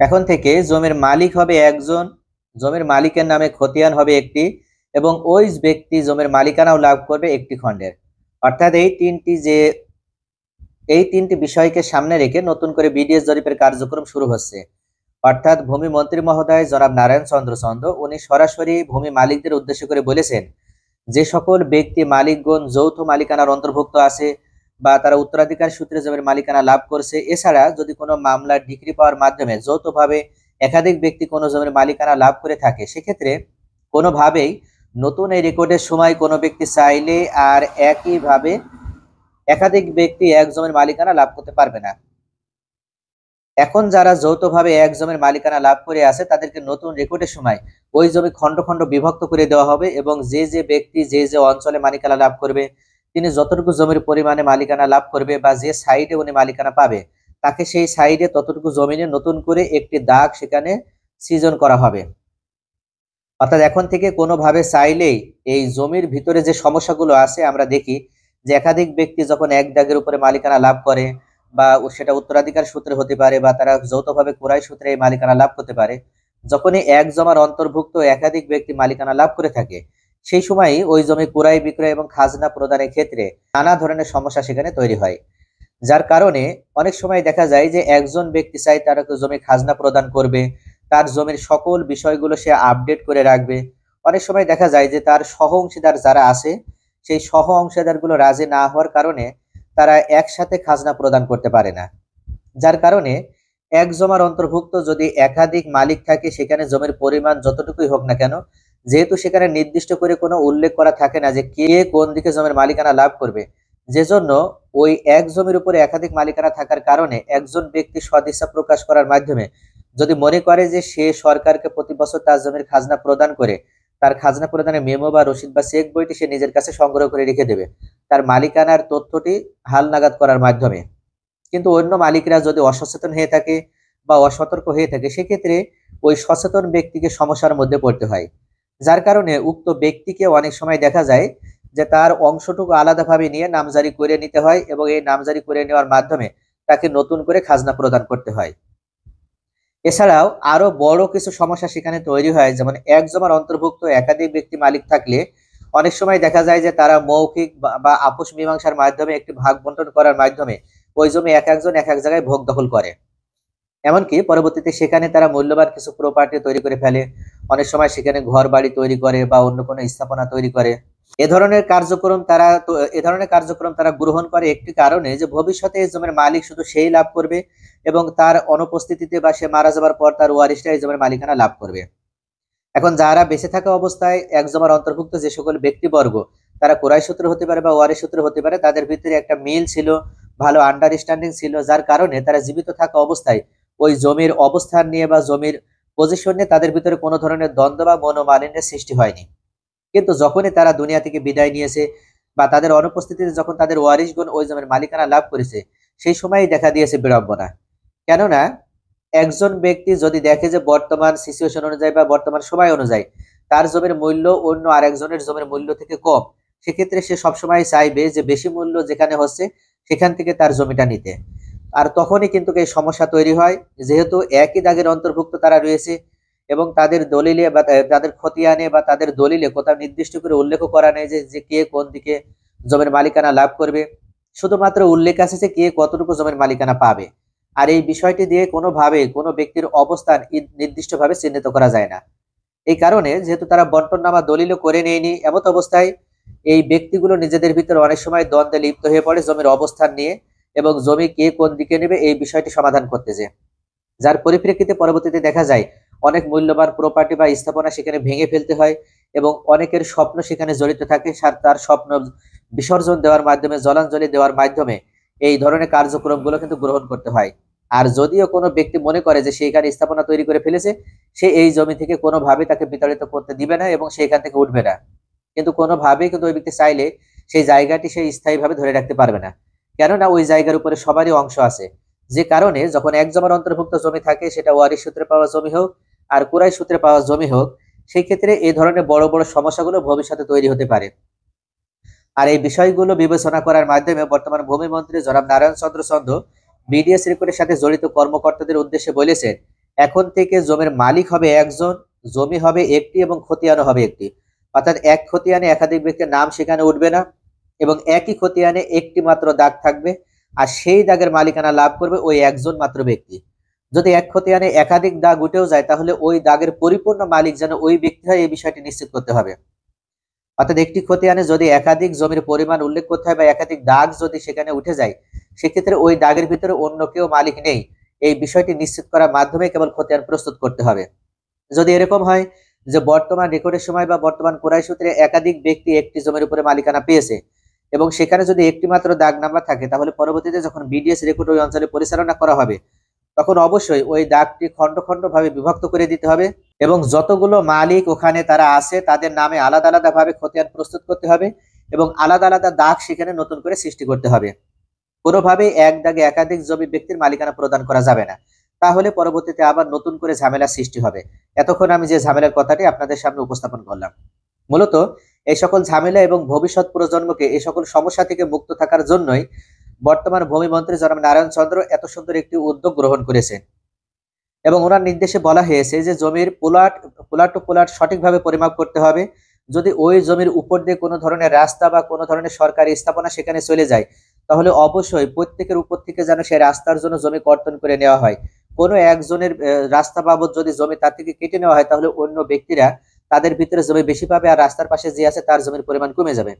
এখন থেকে জমির মালিক হবে একজন, জমির মালিকের নামে খতিয়ান হবে একটি, এবং ওই ব্যক্তি জমির মালিকানাও লাভ করবে একটি খণ্ডের। অর্থাৎ এই তিনটি বিষয়কে সামনে রেখে নতুন করে বিডিএস জরিপের কার্যক্রম শুরু হচ্ছে। অর্থাৎ ভূমি মন্ত্রী মহোদয় জনাব নারায়ণ চন্দ্র চন্দ উনি সরাসরি ভূমি মালিকদের উদ্দেশ্য করে বলেছেন, যে সকল ব্যক্তি মালিকগণ যৌথ মালিকানার অন্তর্ভুক্ত আছে বা তারা উত্তরাধিকার সূত্রে জমির মালিকানা লাভ করছে, এছাড়া যদি কোনো মামলার ডিক্রি পাওয়ার মাধ্যমে যৌথভাবে একাধিক ব্যক্তি কোনো জমির মালিকানা লাভ করে থাকে, সেক্ষেত্রে কোনোভাবেই নতুন এই রেকর্ডের সময় কোনো ব্যক্তি চাইলে আর একইভাবে একাধিক ব্যক্তি এক জমির মালিকানা লাভ করতে পারবে না। এখন যারা যৌথভাবে এক জমির মালিকানা লাভ করে আছে তাদেরকে নতুন রেকর্ডের সময় ওই জমি খণ্ড খণ্ড বিভক্ত করে দেওয়া হবে, এবং যে যে ব্যক্তি যে যে অঞ্চলে মালিকানা লাভ করবে তিনি যতটুকু জমির পরিমাণে মালিকানা লাভ করবে বা যে সাইডে উনি মালিকানা পাবে তাকে সেই সাইডে ততটুকু জমিনে নতুন করে একটি দাগ সেখানে সৃজন করা হবে। অর্থাৎ এখন থেকে কোনোভাবে চাইলেই এই জমির ভিতরে যে সমস্যাগুলো আছে আমরা দেখি যে একাধিক ব্যক্তি যখন এক দাগের উপরে মালিকানা লাভ করে বা সেটা উত্তরাধিকার সূত্রে হতে পারে বা তারা যৌথভাবে ক্রয় সূত্রে এই মালিকানা লাভ করতে পারে, যখনই এক জমার অন্তর্ভুক্ত একাধিক ব্যক্তি মালিকানা লাভ করে থাকে সেই সময়ই ওই জমি ক্রয় বিক্রয় এবং খাজনা প্রদানের ক্ষেত্রে নানা ধরনের সমস্যা সেখানে তৈরি হয়। যার কারণে অনেক সময় দেখা যায় যে একজন ব্যক্তি চাই তার জমি খাজনা প্রদান করবে, তার জমির সকল বিষয়গুলো সে আপডেট করে রাখবে। অনেক সময় দেখা যায় যে তার সহ অংশীদার যারা আছে সেই সহ অংশীদারগুলো রাজি না হওয়ার কারণে তারা একসাথে খাজনা প্রদান করতে পারে না। যার কারণে এক জমার অন্তর্ভুক্ত যদি একাধিক মালিক থাকে সেখানে জমির পরিমাণ যতটুকুই হোক না কেন, যেহেতু সেখানে নির্দিষ্ট করে কোনো উল্লেখ করা থাকে না যে কে কোন দিকে জমির মালিকানা লাভ করবে, যে জন্য ওই এক জমির উপরে একাধিক মালিকানা থাকার কারণে একজন ব্যক্তি সদিচ্ছা প্রকাশ করার মাধ্যমে যদি মনে করে যে সে সরকারকে প্রতি বছর তার জমির খাজনা প্রদান করে তার খাজনা প্রদানের মেমো বা রসিদ বা চেক বইটি সে নিজের কাছে সংগ্রহ করে রেখে দেবে তার মালিকানার তথ্যটি হালনাগাদ করার মাধ্যমে, কিন্তু অন্য মালিকরা যদি অসচেতন হয়ে থাকে বা অসতর্ক হয়ে থাকে সেক্ষেত্রে ওই সচেতন ব্যক্তিকে সমস্যার মধ্যে পড়তে হয়। যার কারণে উক্ত ব্যক্তিকে অনেক সময় দেখা যায় যে তার অংশটুকু আলাদাভাবে নিয়ে নামজারি করে নিতে হয় এবং এই নামজারি করে নেওয়ার মাধ্যমে তাকে নতুন করে খাজনা প্রদান করতে হয়। এছাড়াও আরো বড় কিছু সমস্যা সেখানে তৈরি হয়, যেমন এক জমার অন্তর্ভুক্ত একাধিক ব্যক্তি মালিক থাকলে অনেক সময় দেখা যায় যে তারা মৌখিক বা আপোষ মীমাংসার মাধ্যমে একটি ভাগ বন্টন করার মাধ্যমে ওই জমি এক একজন এক এক জায়গায় ভোগ দখল করে। এমনকি পরবর্তীতে সেখানে তারা মূল্যবান কিছু প্রপার্টি তৈরি করে ফেলে, অনেক সময় সেখানে ঘর বাড়ি তৈরি করে বা অন্য কোনো স্থাপনা তৈরি করে। এ ধরনের কার্যক্রম তারা গ্রহণ করে একটি কারণে যে ভবিষ্যতে এই জমির মালিক শুধু সেই লাভ করবে এবং তার অনুপস্থিতিতে বা সে মারা যাবার পর তার ওয়ারিশরা এই জমির মালিকানা লাভ করবে। এখন যারা বেঁচে থাকা অবস্থায় এক জমার অন্তর্ভুক্ত যে সকল ব্যক্তিবর্গ তারা ক্রয় সূত্র হতে পারে বা ওয়ারিশ সূত্র হতে পারে, তাদের ভিতরে একটা মিল ছিল, ভালো আন্ডারস্ট্যান্ডিং ছিল, যার কারণে তারা জীবিত থাকা অবস্থায় ওই জমির অবস্থান নিয়ে বা জমির পজিশন নিয়ে তাদের ভিতরে কোনো ধরনের দ্বন্দ্ব বা মনোমালিন্যের সৃষ্টি হয়নি। কিন্তু যখনই তারা দুনিয়া থেকে বিদায় নিয়েছে বা তাদের অনুপস্থিতিতে যখন তাদের ওয়ারিশগণ ওই জমির মালিকানা লাভ করেছে সেই সময়ই দেখা দিয়েছে বিড়ম্বনা। কেননা একজন ব্যক্তি যদি দেখে যে বর্তমান সিচুয়েশন অনুযায়ী বা বর্তমান সময় অনুযায়ী তার জমির মূল্য অন্য আরেকজনের জমির মূল্য থেকে কম, সেক্ষেত্রে সে সবসময় চাইবে যে বেশি মূল্য যেখানে হচ্ছে সেখান থেকে তার জমিটা নিতে। আর তখনই কিন্তু এই সমস্যা তৈরি হয়, যেহেতু একই দাগের অন্তর্ভুক্ত তারা রয়েছে এবং তাদের দলিলে বা তাদের খতিয়ানে বা তাদের দলিলে কোথাও নির্দিষ্ট করে উল্লেখ করা নেই যে কে কোন দিকে জমির মালিকানা লাভ করবে, শুধুমাত্র উল্লেখ আছে যে কে কতটুকু জমির মালিকানা পাবে। আর এই বিষয়টি দিয়ে কোনোভাবে কোনো ব্যক্তির অবস্থান নির্দিষ্টভাবে চিহ্নিত করা যায় না। এই কারণে যেহেতু তারা বন্টননামা দলিলও করে নেয়নি, এমত অবস্থায় এই ব্যক্তিগুলো নিজেদের ভিতরে অনেক সময় দ্বন্দ্বে লিপ্ত হয়ে পড়ে জমির অবস্থান নিয়ে এবং জমি কে কোন দিকে নেবে এই বিষয়টি সমাধান করতে যে, যার পরিপ্রেক্ষিতে পরবর্তীতে দেখা যায় অনেক মূল্যবান প্রপার্টি বা স্থাপনা সেখানে ভেঙে ফেলতে হয় এবং অনেকের স্বপ্ন সেখানে জড়িত থাকে, তার স্বপ্ন বিসর্জন দেওয়ার মাধ্যমে জলাঞ্জলি দেওয়ার মাধ্যমে এই ধরনের কার্যক্রমগুলো কিন্তু গ্রহণ করতে হয়। আর যদিও কোনো ব্যক্তি মনে করে যে সে এখানে স্থাপনা তৈরি করে ফেলেছে, সে এই জমি থেকে কোনোভাবে তাকে বিতাড়িত করতে দিবে না এবং সে এখান থেকে উঠবে না, কিন্তু কোনোভাবেই কিন্তু ওই ব্যক্তি চাইলে সেই জায়গাটি সে স্থায়ীভাবে ধরে রাখতে পারবে না। কেননা ওই জায়গার উপরে সবারই অংশ আছে। যে কারণে যখন এক জমার অন্তর্ভুক্ত জমি থাকে সেটা ওয়ারিশ সূত্রে পাওয়া জমি হোক আর কুরাই সূত্রে পাওয়া জমি হোক, সেই ক্ষেত্রে এই ধরনের বড় বড় সমস্যাগুলো ভবিষ্যতে তৈরি হতে পারে। আর এই বিষয়গুলো বিবেচনা করার মাধ্যমে বর্তমান ভূমি মন্ত্রী জনাব নারায়ণ চন্দ্র চন্দ বিডিএস রেকর্ডের সাথে জড়িত কর্মকর্তাদের উদ্দেশ্যে বলেছেন, এখন থেকে জমির মালিক হবে একজন, জমি হবে একটি এবং খতিয়ানও হবে একটি। অর্থাৎ এক খতিয়ানে একাধিক ব্যক্তির নাম সেখানে উঠবে না এবং একই খতিয়ানে একটি মাত্র দাগ থাকবে, আর সেই দাগের মালিকানা লাভ করবে ওই একজন মাত্র ব্যক্তি। যদি এক খতিয়ানে একাধিক দাগ উঠেও যায় তাহলে ওই দাগের পরিপূর্ণ মালিক যেন ওই ব্যক্তি হয় এই বিষয়টি নিশ্চিত করতে হবে। অর্থাৎ একটি খতিয়ানে যদি একাধিক জমির পরিমাণ উল্লেখ করতে হয় বা একাধিক দাগ যদি সেখানে উঠে যায়, সেক্ষেত্রে ওই দাগের ভিতরে অন্য কেউ মালিক নেই এই বিষয়টি নিশ্চিত করার মাধ্যমে কেবল খতিয়ান প্রস্তুত করতে হবে। যদি এরকম হয় যে বর্তমান রেকর্ডের সময় বা বর্তমান ক্রয় সূত্রে একাধিক ব্যক্তি একটি জমির উপরে মালিকানা পেয়েছে এবং সেখানে যদি একটি মাত্র দাগ নাম্বার থাকে, তাহলে পরবর্তীতে যখন বিডিএস রেকর্ড ওই অঞ্চলে পরিচালনা করা হবে তখন অবশ্যই ওই দাগটি খন্ড খন্ড ভাবে বিভক্ত করে দিতে হবে এবং যতগুলো মালিক ওখানে তারা আছে তাদের নামে আলাদা আলাদা ভাবে খতিয়ান প্রস্তুত করতে হবে এবং আলাদা আলাদা দাগ সেখানে নতুন করে সৃষ্টি করতে হবে। কোনোভাবে এক দাগে একাধিক জমি ব্যক্তির মালিকানা প্রদান করা যাবে না, তাহলে পরবর্তীতে আবার নতুন করে ঝামেলা সৃষ্টি হবে। এতক্ষণ আমি যে ঝামেলার কথাটি আপনাদের সামনে উপস্থাপন করলাম, মূলত এই সকল ঝামেলা এবং ভবিষ্যৎ প্রজন্মকে এই সকল সমস্যা থেকে মুক্ত থাকার জন্যই বর্তমান ভূমিমন্ত্রী জনাব নারায়ণ চন্দ্র এত সুন্দর একটি উদ্যোগ গ্রহণ করেছেন এবং ওনার নির্দেশে বলা হয়েছে যে জমির প্লট টু প্লট সঠিকভাবে পরিমাপ করতে হবে। যদি ওই জমির উপর দিয়ে কোনো ধরনের রাস্তা বা কোনো ধরনের সরকারি স্থাপনা সেখানে চলে যায়, তাহলে অবশ্যই প্রত্যেকের উপর থেকে যেন সেই রাস্তার জন্য জমি কর্তন করে নেওয়া হয়। কোনো একজনের রাস্তা বাবদ যদি জমি তার থেকে কেটে নেওয়া হয় তাহলে অন্য ব্যক্তিরা তাদের ভিতরে জমি বেশি পাবে আর রাস্তার পাশে যে আছে তার জমির পরিমাণ কমে যাবে।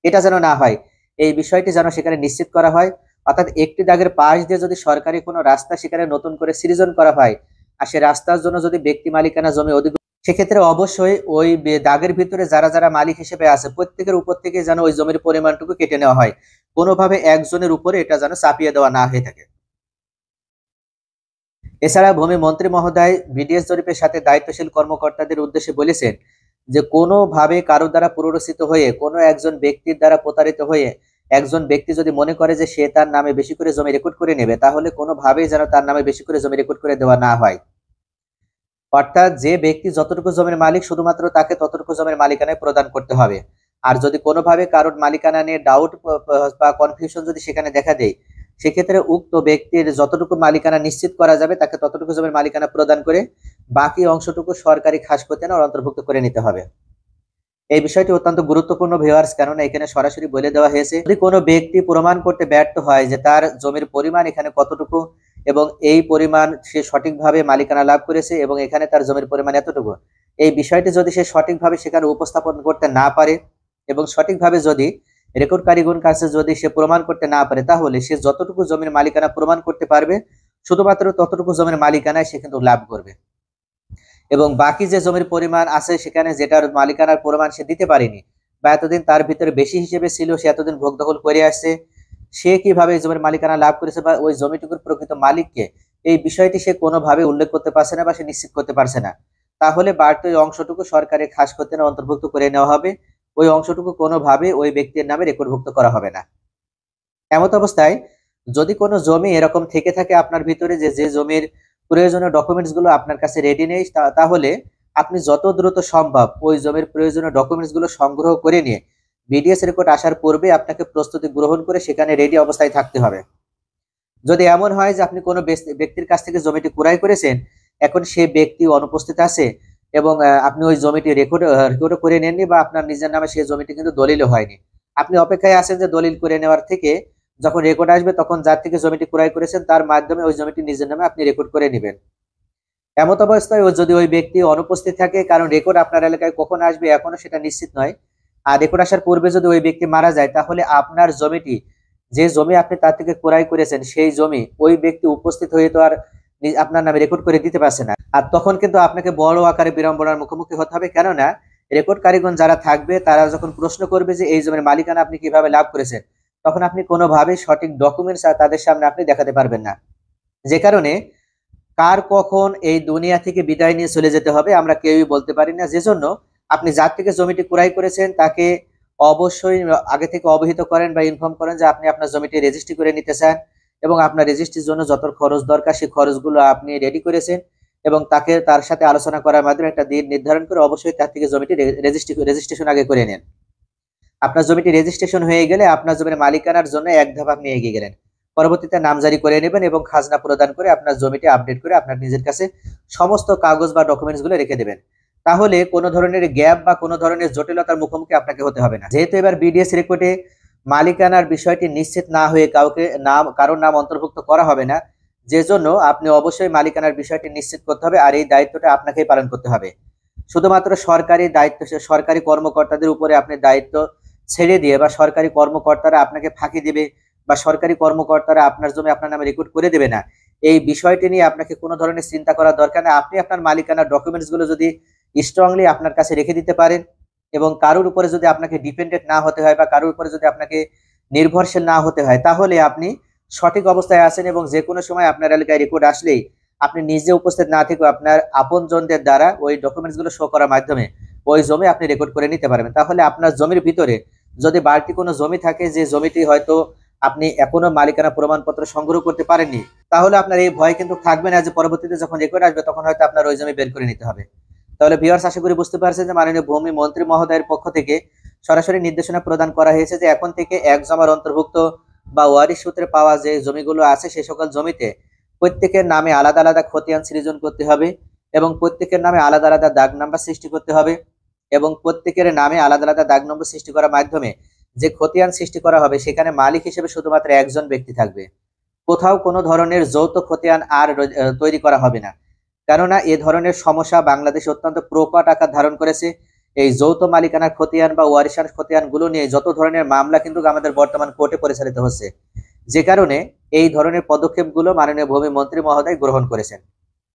এটা যেন না হয় এই বিষয়টি যেন সেখানে নিশ্চিত করা হয়। অর্থাৎ একটি দাগের পাশ দিয়ে যদি সরকারি কোনো রাস্তা সেখানে নতুন করে সৃজন করা হয় আর সে রাস্তার জন্য যদি ব্যক্তি মালিকানা জমি অধিগ্রহণ, সেক্ষেত্রে অবশ্যই ওই দাগের ভিতরে যারা যারা মালিক হিসেবে আছে প্রত্যেকের উপর থেকে যেন ওই জমির পরিমাণটুকু কেটে নেওয়া হয়, কোনোভাবে একজনের উপরে এটা যেন চাপিয়ে দেওয়া না হয়ে থাকে। এছাড়া ভূমি মন্ত্রী মহোদয় বিডিএস জরিপের সাথে দায়িত্বশীল কর্মকর্তাদের উদ্দেশ্যে বলেছেন যে কোনোভাবে কারো দ্বারা পুনরুচিত হয়ে কোনো একজন ব্যক্তির দ্বারা প্রতারিত হয়ে একজন ব্যক্তি যদি মনে করে যে সে তার নামে বেশি করে জমি রেকর্ড করে নেবে, তাহলে কোনোভাবেই যেন তার নামে বেশি করে জমি রেকর্ড করে দেওয়া না হয়। অর্থাৎ যে ব্যক্তি যতটুকু জমির মালিক শুধুমাত্র তাকে ততটুকু জমির মালিকানায় প্রদান করতে হবে। আর যদি কোনোভাবে কারোর মালিকানা নিয়ে ডাউট বা কনফিউশন যদি সেখানে দেখা দেয়, সেক্ষেত্রে উক্ত ব্যক্তির যতটুকু মালিকানা নিশ্চিত করা যাবে তাকে ততটুকু জমির মালিকানা প্রদান করে বাকি অংশটুকু সরকারি খাস খতিয়ানে অন্তর্ভুক্ত করে নিতে হবে। এই বিষয়টি অত্যন্ত গুরুত্বপূর্ণ ভিউয়ার্স, কেননা এখানে সরাসরি বলে দেওয়া হয়েছে যদি কোনো ব্যক্তি প্রমাণ করতে ব্যর্থ হয় যে তার জমির পরিমাণ এখানে কতটুকু এবং এই পরিমাণ সে সঠিকভাবে মালিকানা লাভ করেছে এবং এখানে তার জমির পরিমাণ এতটুকু, এই বিষয়টি যদি সে সঠিকভাবে সেখানে উপস্থাপন করতে না পারে এবং সঠিকভাবে যদি রেকর্ড কারিগণ কাছে যদি সে প্রমাণ করতে না পারে, তাহলে সে যতটুকু জমির মালিকানা প্রমাণ করতে পারবে শুধুমাত্র ততটুকু জমির মালিকানায় সে কিন্তু লাভ করবে এবং বাকি যে জমির পরিমাণ আছে সেখানে যেটার মালিকানার পরিমাণ সে দিতে পারেনি বা এতদিন তার ভিতরে বেশি হিসেবে ছিল, সে এতদিন ভোগ দখল করে আসছে, সে কিভাবে জমির মালিকানা লাভ করেছে বা ওই জমিটুকুর প্রকৃত মালিককে, এই বিষয়টি সে কোনোভাবে উল্লেখ করতে পারছে না বা সে নিশ্চিত করতে পারছে না, তাহলে বাড়তি ওই অংশটুকু সরকারের খাস খতিয়ানে অন্তর্ভুক্ত করে নেওয়া হবে। ওই অংশটুকু কোনোভাবে ওই ব্যক্তির নামে রেকর্ডভুক্ত করা হবে না। এমত অবস্থায় যদি কোনো জমি এরকম থেকে থাকে আপনার ভিতরে যে জমির প্রয়োজনীয় ডকুমেন্টস গুলো আপনার কাছে রেডি নেই, তাহলে আপনি যত দ্রুত সম্ভব ওই জমির প্রয়োজনীয় ডকুমেন্টস গুলো সংগ্রহ করে নিয়ে বিডিএস রেকর্ড আসার পূর্বে আপনাকে প্রস্তুতি গ্রহণ করে সেখানে রেডি অবস্থায় থাকতে হবে। যদি এমন হয় যে আপনি কোনো ব্যক্তির কাছ থেকে জমিটি ক্রয় করেছেন, এখন সে ব্যক্তি অনুপস্থিত আছে এবং আপনি ওই জমিটি রেকর্ড করে নেননি বা আপনার নিজের নামে সেই জমিটি কিন্তু দলিলও হয়নি, আপনি অপেক্ষায় আছেন যে দলিল করে নেওয়ার থেকে যখন রেকর্ড আসবে তখন যার থেকে জমিটি ক্রয় করেছেন তার মাধ্যমে ওই জমিটি নিজের নামে আপনি রেকর্ড করে নেবেন। এমত অবস্থায় যদি ওই ব্যক্তি অনুপস্থিত থাকে, কারণ রেকর্ড আপনার এলাকায় কখন আসবে এখনো সেটা নিশ্চিত নয়, আর রেকর্ড আসার পূর্বে যদি ওই ব্যক্তি মারা যায় তাহলে আপনার জমিটি, যে জমি আপনি তার থেকে ক্রয় করেছেন সেই জমি ওই ব্যক্তি উপস্থিত হয়ে তো আর আপনার নামে রেকর্ড করে দিতে পারছে না, আর তখন কিন্তু আপনাকে বড় আকারে বিড়ম্বনার মুখোমুখি হতে হবে। কেননা রেকর্ড কারিগণ যারা থাকবে তারা যখন প্রশ্ন করবে যে এই জমির মালিকানা আপনি কিভাবে লাভ করেছেন, তখন আপনি কোনোভাবে সঠিক ডকুমেন্টস তাদের সামনে আপনি দেখাতে পারবেন না। যে কারণে কার কখন এই দুনিয়া থেকে বিদায় নিয়ে চলে যেতে হবে আমরা কেউই বলতে পারি না। যেজন্য আপনি যার থেকে জমিটি ক্রয় করেছেন তাকে অবশ্যই আগে থেকে অবহিত করেন বা ইনফর্ম করেন যে আপনি আপনার জমিটি রেজিস্ট্রি করে নিতে চান এবং আপনার রেজিস্ট্রির জন্য যত খরচ দরকার সেই খরচগুলো আপনি রেডি করেছেন এবং তার সাথে আলোচনা করার মাধ্যমে একটা দিন নির্ধারণ করে অবশ্যই তার থেকে জমিটি রেজিস্ট্রেশন আগে করে নেন। আপনার জমিটি রেজিস্ট্রেশন হয়ে গেলে আপনার জমির মালিকানার জন্য এক ধাপ আপনি এগিয়ে গেলেন। পরবর্তীতে নামজারি করে নেবেন এবং খাজনা প্রদান করে আপনার জমিটি আপডেট করে আপনার নিজের কাছে সমস্ত কাগজ বা ডকুমেন্টস গুলো রেখে দেবেন। তাহলে কোনো ধরনের গ্যাপ বা কোনো ধরনের জটিলতার মুখোমুখি আপনাকে হতে হবে না। যেহেতু এবার বিডিএস রেকর্ডে মালিকানার বিষয়টি নিশ্চিত না হয়ে কারোর নাম অন্তর্ভুক্ত করা হবে না, যে জন্য আপনি অবশ্যই মালিকানার বিষয়টি নিশ্চিত করতে হবে, আর এই দায়িত্বটা আপনাকেই পালন করতে হবে। শুধুমাত্র সরকারি কর্মকর্তাদের উপরে আপনি দায়িত্ব ছেড়ে দিয়ে বা সরকারি কর্মকর্তারা আপনাকে ফাঁকি দিবে বা সরকারি কর্মকর্তারা আপনার জমি আপনার নামে রেকর্ড করে দেবে না, এই বিষয়টি নিয়ে আপনাকে কোনো ধরনের চিন্তা করার দরকার নেই। আপনি আপনার মালিকানার ডকুমেন্টস গুলো যদি স্ট্রংলি আপনার কাছে রেখে দিতে পারেন এবং কারোর উপরে যদি আপনাকে ডিপেন্ডেন্ট না হতে হয় বা কারোর উপরে যদি আপনাকে নির্ভরশীল না হতে হয়, তাহলে আপনি সঠিক অবস্থায় আছেন এবং যে কোনো সময় আপনার এলাকায় রেকর্ড আসলেই আপনি নিজে উপস্থিত না থেকেও আপনার আপনজনদের দ্বারা ওই ডকুমেন্টস গুলো শো করার মাধ্যমে ওই জমি আপনি রেকর্ড করে নিতে পারবেন। তাহলে আপনার জমির ভিতরে যদি বাড়তি কোনো জমি থাকে, যে জমিটি হয়তো আপনি এখনো মালিকানা প্রমাণপত্র সংগ্রহ করতে পারেননি, তাহলে আপনার এই ভয় কিন্তু থাকবে না যে পরবর্তীতে যখন রেকর্ড আসবে তখন হয়তো আপনার ওই জমি বের করে নিতে হবে। তাহলে ভিউয়ার্স, আশা করি বুঝতে পারছেন যে মাননীয় ভূমি মন্ত্রী মহোদয়ের পক্ষ থেকে সরাসরি নির্দেশনা প্রদান করা হয়েছে যে এখন থেকে এক জমার অন্তর্ভুক্ত বা ওয়ারিশ সূত্রে পাওয়া যে জমিগুলো আছে সেই সকল জমিতে প্রত্যেকের নামে আলাদা আলাদা খতিয়ান সৃজন করতে হবে এবং প্রত্যেকের নামে আলাদা আলাদা দাগ নাম্বার সৃষ্টি করতে হবে এবং প্রত্যেকের নামে আলাদা আলাদা দাগ নম্বর সৃষ্টি করার মাধ্যমে যে খতিয়ান সৃষ্টি করা হবে সেখানে মালিক হিসেবে শুধুমাত্র একজন ব্যক্তি থাকবে। কোথাও কোনো ধরনের যৌথ খতিয়ান আর তৈরি করা হবে না, কেননা এ ধরনের সমস্যা বাংলাদেশে অত্যন্ত প্রকট আকার ধারণ করেছে। এই যৌথ মালিকানার খতিয়ান বা ওয়ারিশান খতিয়ান গুলো নিয়ে যত ধরনের মামলা কিন্তু আমাদের বর্তমান কোর্টে পরিচালিত হচ্ছে, যে কারণে এই ধরনের পদক্ষেপগুলো মাননীয় ভূমি মন্ত্রী মহোদয় গ্রহণ করেছেন।